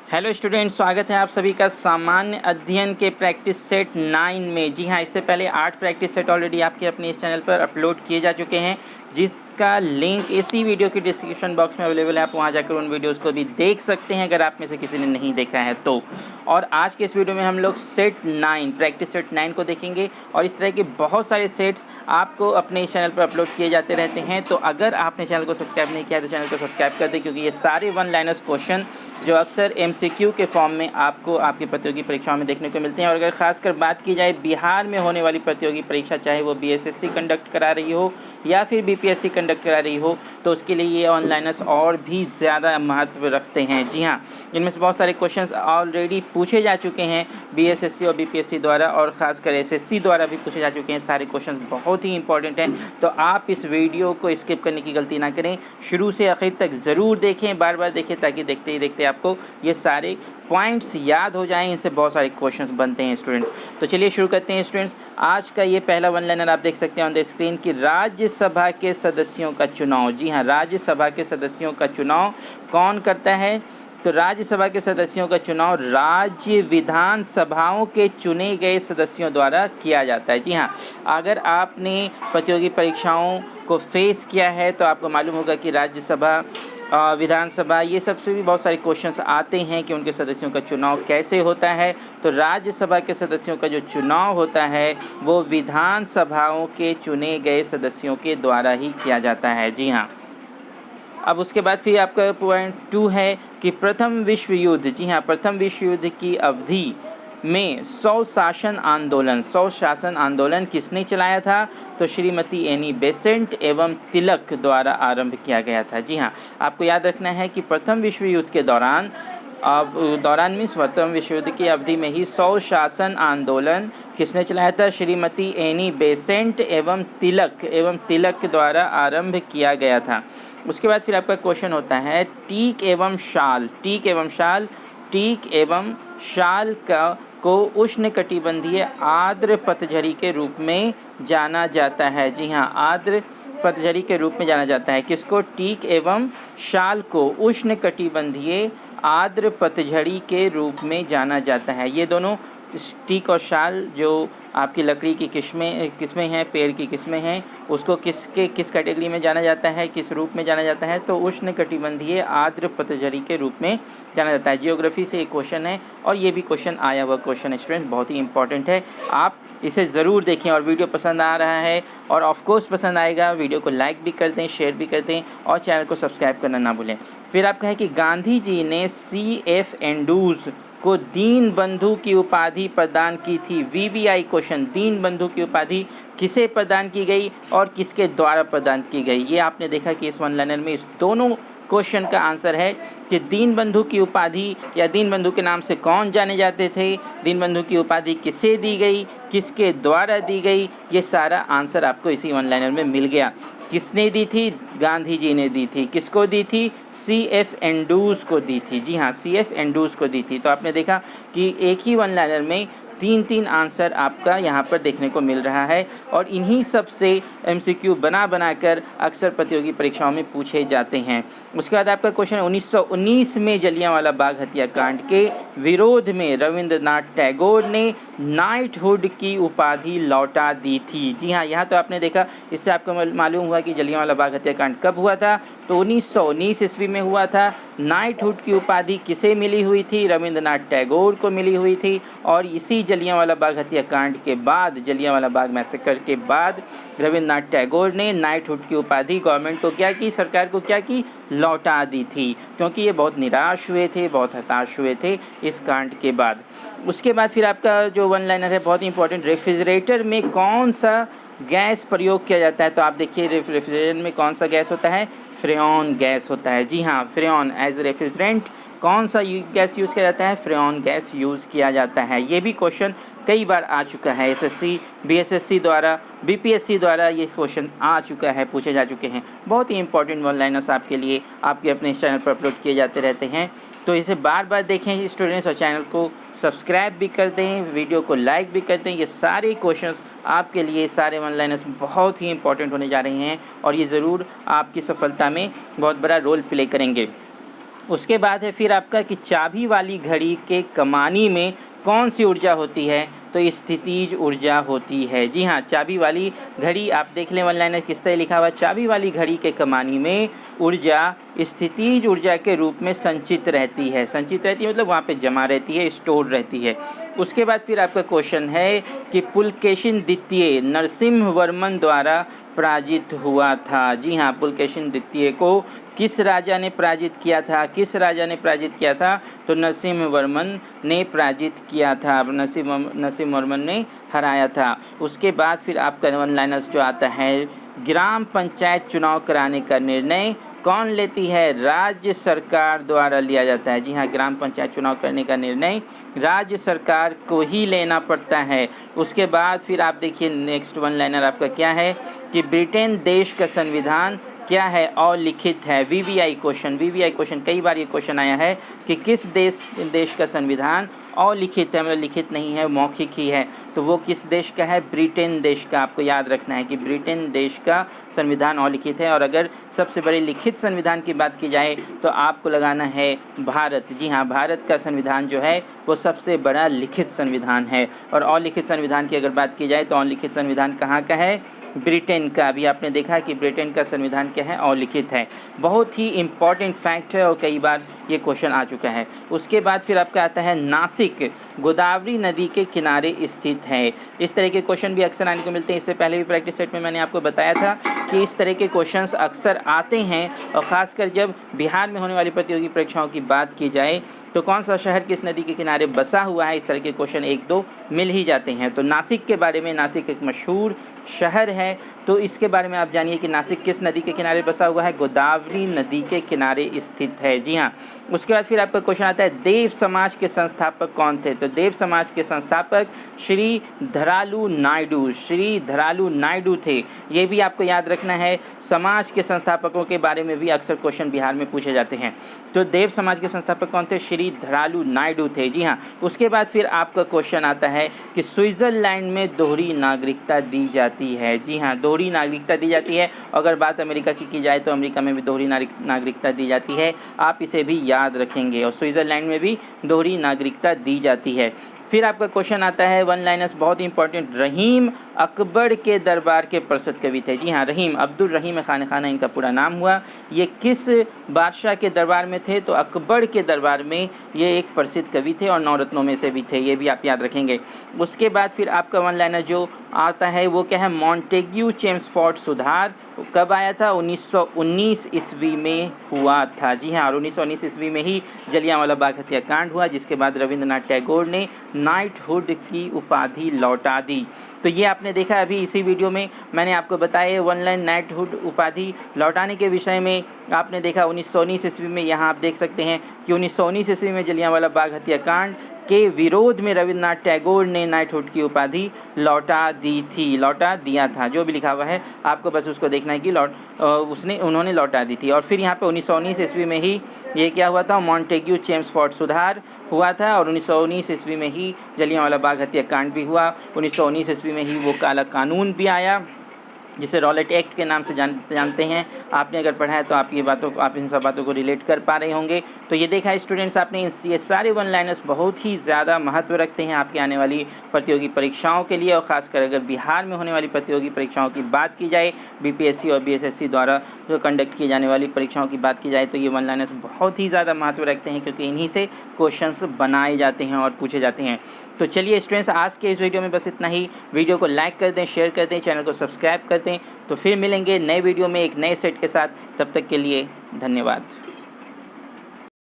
Hello student, स्वागत है आप सभी का सामान्य अध्ययन के प्रैक्टिस सेट 9 में। जी हाँ, इससे पहले 8 प्रैक्टिस सेट ऑलरेडी आपके अपने इस चैनल पर अपलोड किए जा चुके हैं, जिसका लिंक इसी वीडियो के डिस्क्रिप्शन बॉक्स में अवेलेबल है। आप वहां जाकर उन वीडियोस को भी देख सकते हैं अगर आप में से किसी ने नहीं देखा है तो। और आज के इस वीडियो में हम लोग सेट 9 प्रैक्टिस सेट 9 को देखेंगे और इस तरह के बहुत सारे सेट्स आपको अपने इस चैनल पर अपलोड किए जाते रहते हैं। तो अगर आपने चैनल को सब्सक्राइब नहीं किया तो चैनल को सब्सक्राइब कर दें, क्योंकि ये सारे वन लाइनर्स क्वेश्चन जो अक्सर MCQ के फॉर्म में आपको आपकी प्रतियोगी परीक्षाओं में देखने को मिलते हैं। और अगर खासकर बात की जाए बिहार में होने वाली प्रतियोगी परीक्षा, चाहे वो BSSC कंडक्ट करा रही हो या फिर BPSC कंडक्ट करा रही हो, तो उसके लिए ये ऑनलाइनर्स और भी ज़्यादा महत्व रखते हैं। जी हाँ, इनमें से बहुत सारे क्वेश्चंस ऑलरेडी पूछे जा चुके हैं BSSC और BPSC द्वारा, और ख़ासकर SSC द्वारा भी पूछे जा चुके हैं। सारे क्वेश्चंस बहुत ही इंपॉर्टेंट हैं, तो आप इस वीडियो को स्किप करने की गलती ना करें, शुरू से आखिर तक ज़रूर देखें, बार बार देखें, ताकि देखते ही देखते आपको ये सारे पॉइंट्स याद हो जाएं। इनसे बहुत सारे क्वेश्चंस बनते हैं स्टूडेंट्स। तो चलिए शुरू करते हैं स्टूडेंट्स। आज का ये पहला वन लाइनर आप देख सकते हैं ऑन द स्क्रीन कि राज्यसभा के सदस्यों का चुनाव। जी हाँ, राज्यसभा के सदस्यों का चुनाव कौन करता है? तो राज्यसभा के सदस्यों का चुनाव राज्य विधानसभाओं के चुने गए सदस्यों द्वारा किया जाता है। जी हाँ, अगर आपने प्रतियोगी परीक्षाओं को फेस किया है तो आपको मालूम होगा कि राज्यसभा, विधानसभा, ये सबसे भी बहुत सारे क्वेश्चंस आते हैं कि उनके सदस्यों का चुनाव कैसे होता है। तो राज्यसभा के सदस्यों का जो चुनाव होता है वो विधानसभाओं के चुने गए सदस्यों के द्वारा ही किया जाता है। जी हाँ, अब उसके बाद फिर आपका पॉइंट 2 है कि प्रथम विश्व युद्ध। जी हाँ, प्रथम विश्व युद्ध की अवधि में 100 शासन आंदोलन किसने चलाया था? तो श्रीमती एनी बेसेंट एवं तिलक द्वारा आरंभ किया गया था। जी हाँ, आपको याद रखना है कि प्रथम विश्व युद्ध के दौरान में प्रथम विश्व युद्ध की अवधि में ही 100 शासन आंदोलन किसने चलाया था? श्रीमती एनी बेसेंट एवं तिलक द्वारा आरंभ किया गया था। उसके बाद फिर आपका क्वेश्चन होता है टीक एवं शाल को उष्णकटिबंधीय आर्द्र पतझड़ी के रूप में जाना जाता है। जी हाँ, आर्द्र पतझड़ी के रूप में जाना जाता है। किसको? टीक एवं शाल को उष्णकटिबंधीय आर्द्र पतझड़ी के रूप में जाना जाता है। ये दोनों टीक और शाल जो आपकी लकड़ी की किस्में हैं, पेड़ की किस्में हैं, उसको किस कैटेगरी में जाना जाता है, किस रूप में जाना जाता है? तो उष्णकटिबंधीय आर्द्र पतझड़ी के रूप में जाना जाता है। जियोग्राफी से एक क्वेश्चन है और ये भी क्वेश्चन आया हुआ क्वेश्चन स्टूडेंट, बहुत ही इंपॉर्टेंट है, आप इसे ज़रूर देखें। और वीडियो पसंद आ रहा है और ऑफ कोर्स पसंद आएगा, वीडियो को लाइक भी कर दें, शेयर भी कर दें और चैनल को सब्सक्राइब करना ना भूलें। फिर आपका है कि गांधी जी ने CF एंड्रूज को दीन बंधु की उपाधि प्रदान की थी। VBI क्वेश्चन, दीन बंधु की उपाधि किसे प्रदान की गई और किसके द्वारा प्रदान की गई? ये आपने देखा कि इस वन लाइनर में इस दोनों क्वेश्चन का आंसर है कि दीन बंधु की उपाधि या दीन बंधु के नाम से कौन जाने जाते थे, दीन बंधु की उपाधि किसे दी गई, किसके द्वारा दी गई, ये सारा आंसर आपको इसी वन लाइनर में मिल गया। किसने दी थी? गांधी जी ने दी थी। किसको दी थी? CF एंड्रूज को दी थी। जी हाँ, CF एंड्रूज को दी थी। तो आपने देखा कि एक ही वन लाइनर में 3 आंसर आपका यहाँ पर देखने को मिल रहा है, और इन्हीं सब से MCQ बनाकर अक्सर प्रतियोगी परीक्षाओं में पूछे जाते हैं। उसके बाद आपका क्वेश्चन 1919 में जलियांवाला बाग हत्याकांड के विरोध में रविंद्रनाथ टैगोर ने नाइटहुड की उपाधि लौटा दी थी। जी हाँ, यहाँ तो आपने देखा, इससे आपको मालूम हुआ कि जलियांवाला बाग हत्याकांड कब हुआ था? तो 1919 ईस्वी में हुआ था। नाइटहुड की उपाधि किसे मिली हुई थी? रविंद्रनाथ टैगोर को मिली हुई थी। और इसी जलियांवाला बाग हत्याकांड के बाद, जलियांवाला बाग मैसेकर के बाद रविंद्रनाथ टैगोर ने नाइटहुड की उपाधि गवर्नमेंट को क्या की, सरकार को क्या की, लौटा दी थी, क्योंकि ये बहुत निराश हुए थे, बहुत हताश हुए थे इस कांड के बाद। उसके बाद फिर आपका जो वन लाइनर है बहुत इंपॉर्टेंट, रेफ्रिजरेटर में कौन सा गैस प्रयोग किया जाता है? तो आप देखिए रेफ्रिजरेटर में कौन सा गैस होता है? फ्रेऑन गैस होता है। जी हाँ, फ्रेऑन एज रेफ्रिजरेंट कौन सा गैस यूज़ किया जाता है? फ्रेऑन गैस यूज़ किया जाता है। ये भी क्वेश्चन कई बार आ चुका है, SSC BSSC द्वारा, BPSC द्वारा ये क्वेश्चन आ चुका है, पूछे जा चुके हैं। बहुत ही इंपॉर्टेंट वन लाइनर्स आपके लिए आपके अपने इस चैनल पर अपलोड किए जाते रहते हैं, तो इसे बार बार देखें स्टूडेंट्स, और चैनल को सब्सक्राइब भी कर दें, वीडियो को लाइक भी कर दें। ये सारे क्वेश्चंस आपके लिए, सारे वन लाइनर्स बहुत ही इंपॉर्टेंट होने जा रहे हैं और ये ज़रूर आपकी सफलता में बहुत बड़ा रोल प्ले करेंगे। उसके बाद है फिर आपका कि चाबी वाली घड़ी के कमानी में कौन सी ऊर्जा होती है, तो स्थितिज ऊर्जा होती है। जी हाँ, चाबी वाली घड़ी आप देख लें वन लाइनर किस तरह लिखा हुआ, चाबी वाली घड़ी के कमानी में ऊर्जा स्थितिज ऊर्जा के रूप में संचित रहती है। संचित रहती है मतलब वहाँ पे जमा रहती है, स्टोर रहती है। उसके बाद फिर आपका क्वेश्चन है कि पुलकेशिन द्वितीय नरसिम्हवर्मन द्वारा पराजित हुआ था। जी हाँ, पुलकेशिन द्वितीय को किस राजा ने पराजित किया था, किस राजा ने पराजित किया था, तो नरसिम्हवर्मन ने पराजित किया था, नरसिम्हवर्मन ने हराया था। उसके बाद फिर आपका वन लाइनर्स जो आता है, ग्राम पंचायत चुनाव कराने का निर्णय कौन लेती है, राज्य सरकार द्वारा लिया जाता है। जी हाँ, ग्राम पंचायत चुनाव करने का निर्णय राज्य सरकार को ही लेना पड़ता है। उसके बाद फिर आप देखिए नेक्स्ट वन लाइनर आपका क्या है कि ब्रिटेन देश का संविधान क्या है, अलिखित है। वीवीआई क्वेश्चन कई बार ये क्वेश्चन आया है कि किस देश का संविधान अलिखित है, मतलब लिखित नहीं है, मौखिक ही है, तो वो किस देश का है, ब्रिटेन देश का। आपको याद रखना है कि ब्रिटेन देश का संविधान अलिखित है। और अगर सबसे बड़े लिखित संविधान की बात की जाए तो आपको लगाना है भारत। जी हाँ, भारत का संविधान जो है वो सबसे बड़ा लिखित संविधान है। और अलिखित संविधान की अगर बात की जाए तो अलिखित संविधान कहाँ का है, ब्रिटेन का। अभी आपने देखा कि ब्रिटेन का संविधान क्या है, अलिखित है। बहुत ही इम्पॉर्टेंट फैक्ट है और कई बार ये क्वेश्चन आ चुका है। उसके बाद फिर आपका आता है नासिक गोदावरी नदी के किनारे स्थित है। इस तरह के क्वेश्चन भी अक्सर आने को मिलते हैं। इससे पहले भी प्रैक्टिस सेट में मैंने आपको बताया था कि इस तरह के क्वेश्चंस अक्सर आते हैं, और ख़ासकर जब बिहार में होने वाली प्रतियोगी परीक्षाओं की बात की जाए तो कौन सा शहर किस नदी के किनारे बसा हुआ है, इस तरह के क्वेश्चन एक दो मिल ही जाते हैं। तो नासिक के बारे में, नासिक एक मशहूर शहर है, तो इसके बारे में आप जानिए कि नासिक किस नदी के किनारे बसा हुआ है, गोदावरी नदी के किनारे स्थित है। जी हाँ, उसके बाद फिर आपका क्वेश्चन आता है देव समाज के संस्थापक कौन थे, तो देव समाज के संस्थापक श्री धरालू नायडू थे। ये भी आपको याद रखना है। समाज के संस्थापकों के बारे में भी अक्सर क्वेश्चन बिहार में पूछे जाते हैं। तो देव समाज के संस्थापक कौन थे, श्री धरालू नायडू थे। जी हाँ, उसके बाद फिर आपका क्वेश्चन आता है कि स्विट्ज़रलैंड में दोहरी नागरिकता दी जाती है। जी हाँ, दोहरी नागरिकता दी जाती है। अगर बात अमेरिका की जाए तो अमेरिका में भी दोहरी नागरिकता दी जाती है, आप इसे भी याद रखेंगे। और स्विट्ज़रलैंड में भी दोहरी नागरिकता दी जाती है। फिर आपका क्वेश्चन आता है वन लाइनर्स बहुत इंपॉर्टेंट, रहीम अकबर के दरबार के प्रसिद्ध कवि थे। जी हाँ, रहीम अब्दुल रहीम खाना इनका पूरा नाम हुआ। ये किस बादशाह के दरबार में थे, तो अकबर के दरबार में ये एक प्रसिद्ध कवि थे और नवरत्नों में से भी थे, ये भी आप याद रखेंगे। उसके बाद फिर आपका वन लाइनर जो आता है वो क्या है, मॉन्टेग्यू चेम्सफोर्ड सुधार कब आया था, 1919 ईस्वी में हुआ था। जी हाँ, और 1919 ईस्वी में ही जलियांवाला बाग हत्याकांड हुआ, जिसके बाद रविंद्रनाथ टैगोर ने नाइटहुड की उपाधि लौटा दी। तो ये आपने देखा अभी इसी वीडियो में मैंने आपको बताया वन लाइन नाइटहुड उपाधि लौटाने के विषय में। आपने देखा 1919 ईस्वी में, यहाँ आप देख सकते हैं कि 1919 ईस्वी में जलियांवाला बाग हत्याकांड के विरोध में रविंद्रनाथ टैगोर ने नाइटहुड की उपाधि लौटा दिया था। जो भी लिखा हुआ है आपको बस उसको देखना है कि उन्होंने लौटा दी थी। और फिर यहाँ पे 1919 ईस्वी में ही ये क्या हुआ था, मॉन्टेग्यू चेम्सफोर्ड सुधार हुआ था, और 1919 ईस्वी में ही जलियांवाला बाग हत्याकांड भी हुआ। 1919 ईस्वी में ही वो काला कानून भी आया, जिसे रॉलेट एक्ट के नाम से जानते हैं। आपने अगर पढ़ा है तो आप इन सब बातों को रिलेट कर पा रहे होंगे। तो ये देखा स्टूडेंट्स आपने, ये सारे वन लाइनर्स बहुत ही ज़्यादा महत्व रखते हैं आपकी आने वाली प्रतियोगी परीक्षाओं के लिए। और ख़ासकर अगर बिहार में होने वाली प्रतियोगी परीक्षाओं की बात की जाए, बीपीएससी और बीएसएससी द्वारा जो कंडक्ट की जाने वाली परीक्षाओं की बात की जाए, तो ये वन लाइनर्स बहुत ही ज़्यादा महत्व रखते हैं, क्योंकि इन्हीं से क्वेश्चंस बनाए जाते हैं और पूछे जाते हैं। तो चलिए स्टूडेंट्स, आज के इस वीडियो में बस इतना ही। वीडियो को लाइक कर दें, शेयर कर दें, चैनल को सब्सक्राइब कर दें। तो फिर मिलेंगे नए वीडियो में एक नए सेट के साथ। तब तक के लिए धन्यवाद।